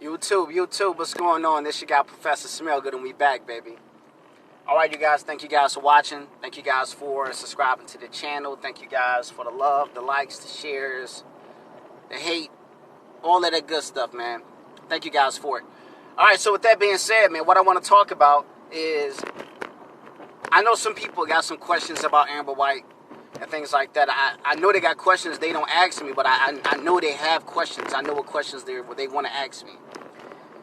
YouTube, what's going on? This your guy, Professor Smellgood, and we back, baby. Alright, you guys, thank you guys for watching. Thank you guys for subscribing to the channel. Thank you guys for the love, the likes, the shares, the hate, all of that good stuff, man. Thank you guys for it. Alright, so with that being said, man, what I want to talk about is, I know some people got some questions about Amber White and things like that. I know they got questions they don't ask me, but I know they have questions. I know what questions they want to ask me.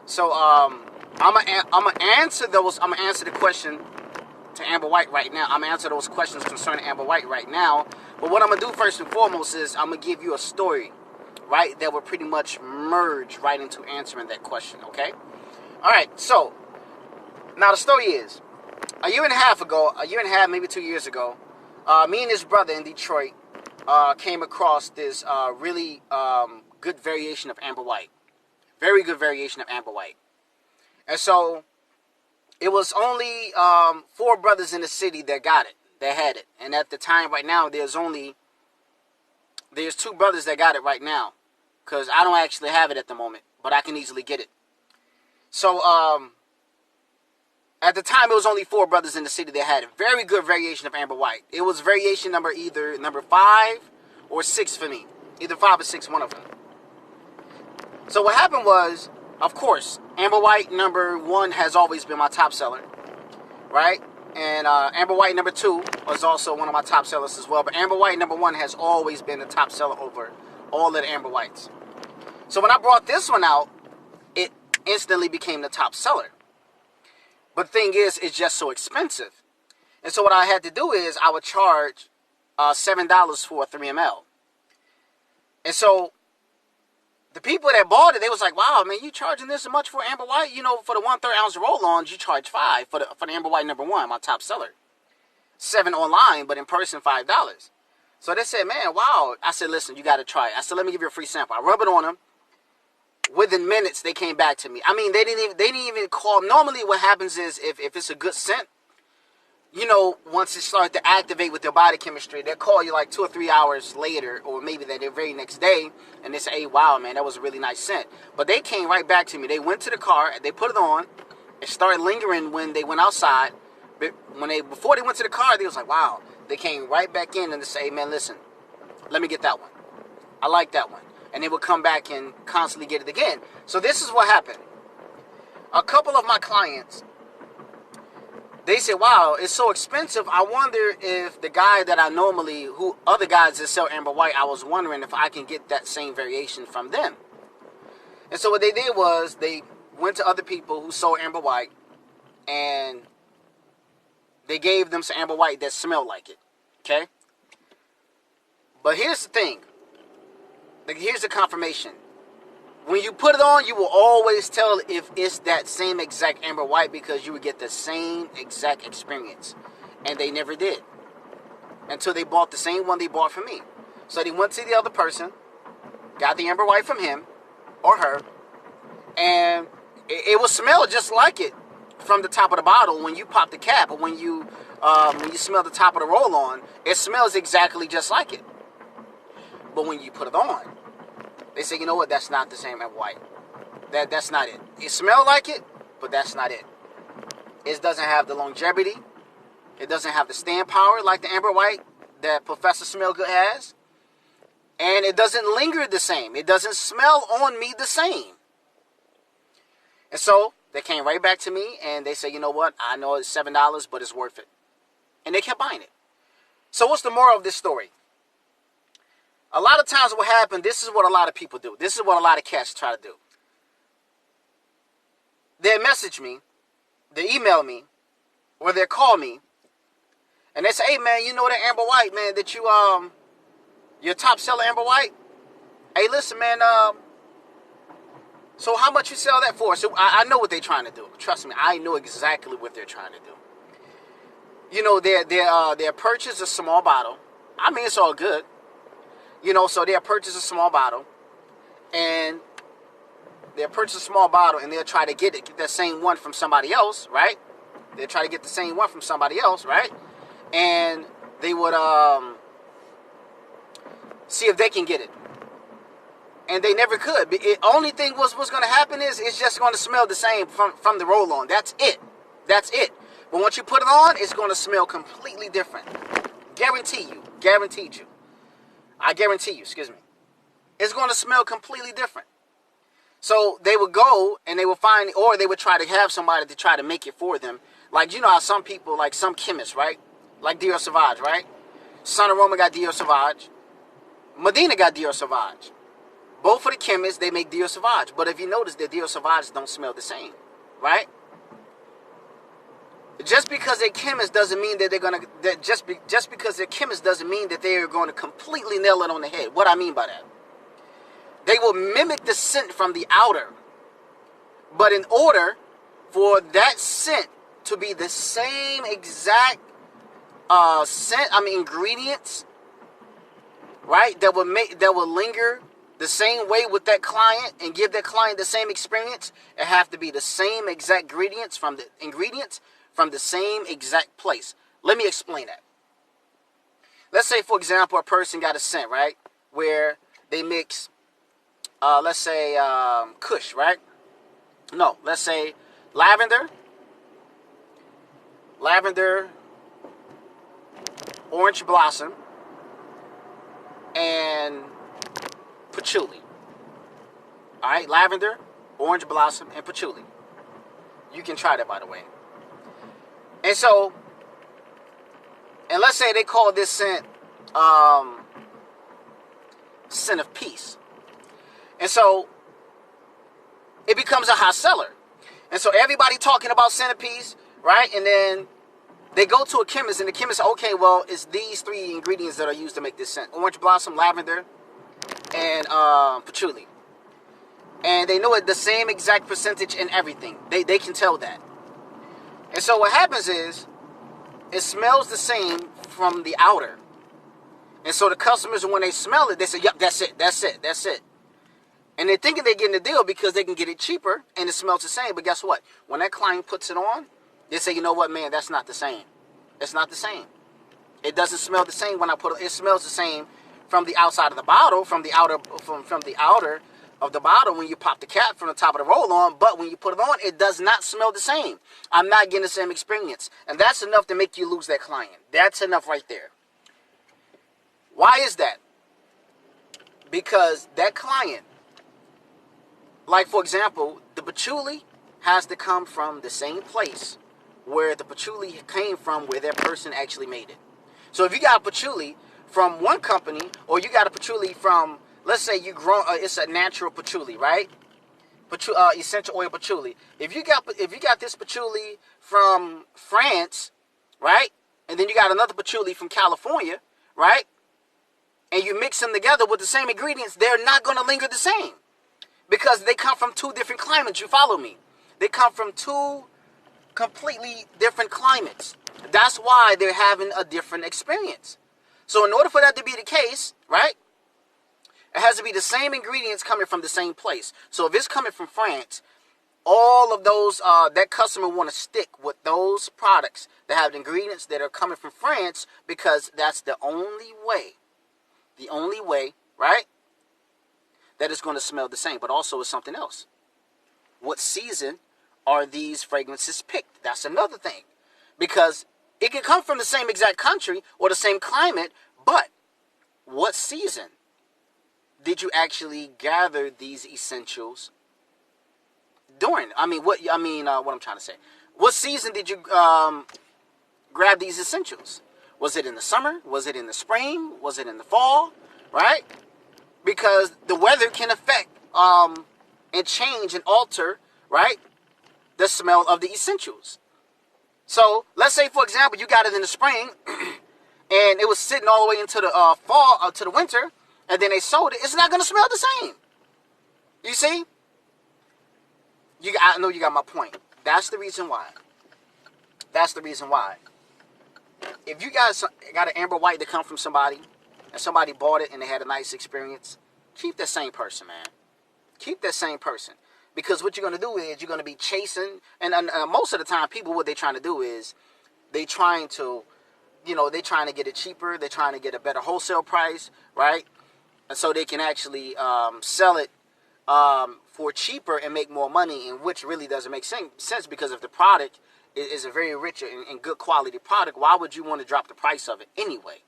So I'm gonna answer those. I'm gonna answer the question to Amber White right now. I'm gonna answer those questions concerning Amber White right now. But what I'm gonna do first and foremost is I'm gonna give you a story, right, that will pretty much merge right into answering that question. Okay. All right. So now the story is, a year and a half, maybe 2 years ago, me and his brother in Detroit came across this really good variation of Amber White. Very good variation of Amber White. And so it was only 4 brothers in the city that got it, that had it. And at the time right now, there's 2 brothers that got it right now. Because I don't actually have it at the moment, but I can easily get it. So at the time, it was only 4 brothers in the city that had it. Very good variation of Amber White. It was variation either number 5 or 6 for me. Either 5 or 6, one of them. So what happened was, of course, Amber White number 1 has always been my top seller, right? And Amber White number 2 was also one of my top sellers as well. But Amber White number 1 has always been the top seller over all of the Amber Whites. So when I brought this one out, it instantly became the top seller. But the thing is, it's just so expensive. And so what I had to do is I would charge $7 for a 3 ml. And so the people that bought it, they was like, wow, man, you charging this much for Amber White? You know, for the 1/3 ounce roll-ons, you charge $5 for the Amber White number 1, my top seller. $7 online, but in person, $5. So they said, man, wow. I said, listen, you got to try it. I said, let me give you a free sample. I rub it on them. Within minutes, they came back to me. I mean, they didn't even call. Normally, what happens is if it's a good scent, you know, once it starts to activate with their body chemistry, they'll call you like 2 or 3 hours later, or maybe that very next day, and they say, hey, wow, man, that was a really nice scent. But they came right back to me. They went to the car, they put it on, it started lingering when they went outside. But before they went to the car, they was like, wow. They came right back in and they say, hey, man, listen, let me get that one. I like that one. And they would come back and constantly get it again. So this is what happened. A couple of my clients, they said, wow, it's so expensive. I wonder if the guy that I normally, other guys that sell Amber White, I was wondering if I can get that same variation from them. And so what they did was they went to other people who sold Amber White and they gave them some Amber White that smelled like it. Okay? But here's the thing. Here's the confirmation. When you put it on, you will always tell if it's that same exact Amber White because you would get the same exact experience. And they never did. Until they bought the same one they bought from me. So they went to the other person, got the Amber White from him or her, and it will smell just like it from the top of the bottle when you pop the cap, or when you smell the top of the roll-on, it smells exactly just like it. But when you put it on, they say, you know what, that's not the same Amber White. That's not it. It smells like it, but that's not it. It doesn't have the longevity. It doesn't have the stand power like the Amber White that Professor Smellgood has. And it doesn't linger the same. It doesn't smell on me the same. And so they came right back to me and they said, you know what, I know it's $7, but it's worth it. And they kept buying it. So what's the moral of this story? A lot of times what happened, this is what a lot of people do. This is what a lot of cats try to do. They'll message me, they email me, or they'll call me, and they say, hey man, you know that Amber White, man, that your top seller Amber White? Hey, listen, man, so how much you sell that for? So I know what they're trying to do. Trust me, I know exactly what they're trying to do. You know, they'll purchase a small bottle. I mean, it's all good. You know, so they'll purchase a small bottle, and they'll try to get that same one from somebody else, right? They'll try to get the same one from somebody else, right? And they would see if they can get it. And they never could. The only thing what's going to happen is it's just going to smell the same from the roll-on. That's it. That's it. But once you put it on, it's going to smell completely different. Guarantee you. Guaranteed you. I guarantee you, excuse me. It's going to smell completely different. So they would go and they would find, or they would try to have somebody to try to make it for them. Like, you know how some people, like some chemists, right? Like Dior Sauvage, right? Sun Aroma got Dior Sauvage. Medina got Dior Sauvage. Both of the chemists, they make Dior Sauvage. But if you notice, the Dior Sauvage don't smell the same, right? Just because they're chemists doesn't mean that they're gonna. Just because they're chemists doesn't mean that they are going to completely nail it on the head. What I mean by that, they will mimic the scent from the outer, but in order for that scent to be the same exact ingredients, right? That will linger the same way with that client and give that client the same experience. It have to be the same exact ingredients from the same exact place. Let me explain that. Let's say, for example, a person got a scent, right, where they mix, let's say, Kush, right? No, let's say lavender, orange blossom, and patchouli. All right, lavender, orange blossom, and patchouli. You can try that, by the way. And so, and let's say they call this scent scent of peace. And so it becomes a hot seller. And so everybody talking about scent of peace, right? And then they go to a chemist, and the chemist says, okay, well, it's these 3 ingredients that are used to make this scent: orange blossom, lavender, and patchouli. And they know it the same exact percentage and everything. They can tell that. And so what happens is, it smells the same from the outer. And so the customers, when they smell it, they say, yep, that's it. And they're thinking they're getting a deal because they can get it cheaper and it smells the same. But guess what? When that client puts it on, they say, you know what, man, that's not the same. It's not the same. It doesn't smell the same when I put it. It smells the same from the outside of the bottle, from the outer of the bottle when you pop the cap from the top of the roll-on, but when you put it on, it does not smell the same. I'm not getting the same experience. And that's enough to make you lose that client. That's enough right there. Why is that? Because that client, like for example, the patchouli has to come from the same place where the patchouli came from, where that person actually made it. So if you got patchouli from one company, or you got a patchouli from, let's say you grow, it's a natural patchouli, right? Essential oil patchouli. If you got this patchouli from France, right, and then you got another patchouli from California, right, and you mix them together with the same ingredients, they're not going to linger the same because they come from 2 different climates. You follow me? They come from 2 completely different climates. That's why they're having a different experience. So in order for that to be the case, right, it has to be the same ingredients coming from the same place. So if it's coming from France, all of those, that customer want to stick with those products that have the ingredients that are coming from France, because that's the only way, right, that it's going to smell the same. But also it's something else. What season are these fragrances picked? That's another thing. Because it can come from the same exact country or the same climate, but what season did you actually gather these essentials during? What I'm trying to say. What season did you grab these essentials? Was it in the summer? Was it in the spring? Was it in the fall? Right? Because the weather can affect and change and alter, right, the smell of the essentials. So let's say, for example, you got it in the spring and it was sitting all the way into the fall, to the winter, and then they sold it. It's not going to smell the same. You see? I know you got my point. That's the reason why. If you got an Amber White that come from somebody, and somebody bought it and they had a nice experience, keep that same person, man. Keep that same person. Because what you're going to do is you're going to be chasing, and most of the time people, what they're trying to do is they're trying to get it cheaper. They're trying to get a better wholesale price, right? and so they can actually sell it for cheaper and make more money, and which really doesn't make sense, because if the product is a very rich and good quality product, why would you want to drop the price of it anyway?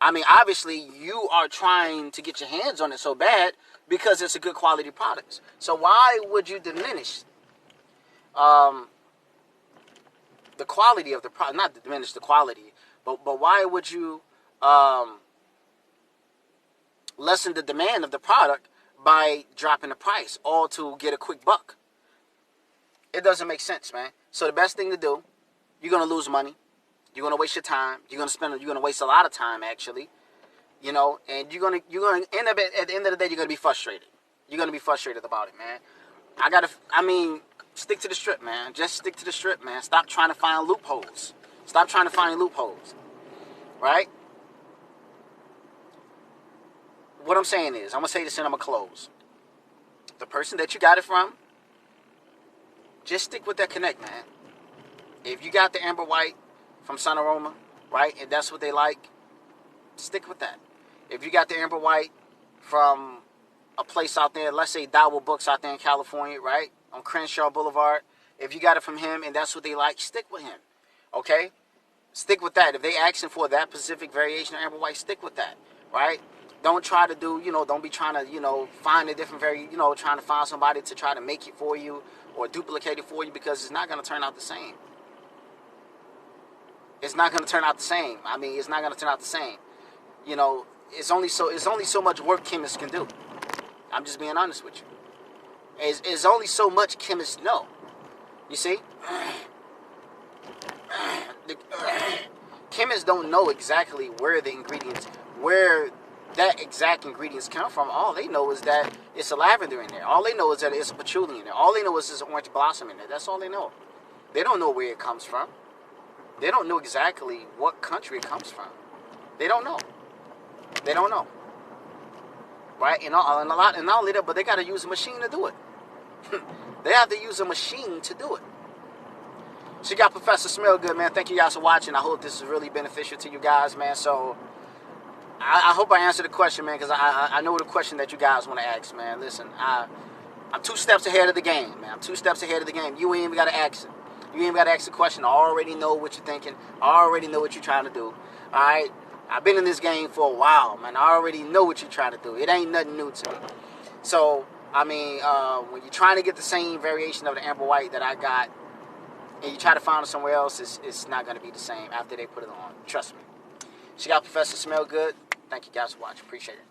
I mean, obviously, you are trying to get your hands on it so bad because it's a good quality product. So why would you diminish the quality of the product? Not diminish the quality, but why would you lessen the demand of the product by dropping the price, all to get a quick buck? It doesn't make sense, man. So the best thing to do, you're going to lose money. You're going to waste your time. You're going to waste a lot of time, actually. You know, and you're going to end up at the end of the day, you're going to be frustrated. You're going to be frustrated about it, man. Stick to the strip, man. Just stick to the strip, man. Stop trying to find loopholes. Stop trying to find loopholes. Right? What I'm saying is, I'm going to say this and I'm going to close. The person that you got it from, just stick with that connect, man. If you got the Amber White from Sun Aroma, right, and that's what they like, stick with that. If you got the Amber White from a place out there, let's say Dowell Books out there in California, right, on Crenshaw Boulevard, if you got it from him and that's what they like, stick with him, okay? Stick with that. If they asking for that specific variation of Amber White, stick with that, right? Don't try to do, don't be trying to, find a different trying to find somebody to try to make it for you or duplicate it for you, because it's not going to turn out the same. It's not going to turn out the same. I mean, it's not going to turn out the same. It's only so much work chemists can do. I'm just being honest with you. It's only so much chemists know. You see? Chemists don't know exactly where that exact ingredients come from. All they know is that it's a lavender in there. All they know is that it's a patchouli in there. All they know is there's an orange blossom in there. That's all they know. They don't know where it comes from. They don't know exactly what country it comes from. They don't know. They don't know. Right? And not only that, but they got to use a machine to do it. They have to use a machine to do it. So you got Professor Smellgood, man. Thank you guys for watching. I hope this is really beneficial to you guys, man. So I hope I answered the question, man, because I know the question that you guys want to ask, man. Listen, I'm 2 steps ahead of the game, man. I'm 2 steps ahead of the game. You ain't even got to ask it. You ain't got to ask the question. I already know what you're thinking. I already know what you're trying to do. All right? I've been in this game for a while, man. I already know what you're trying to do. It ain't nothing new to me. So, I mean, when you're trying to get the same variation of the Amber White that I got, and you try to find it somewhere else, it's not going to be the same after they put it on. Trust me. So you got Professor Smellgood. Thank you guys for watching. Appreciate it.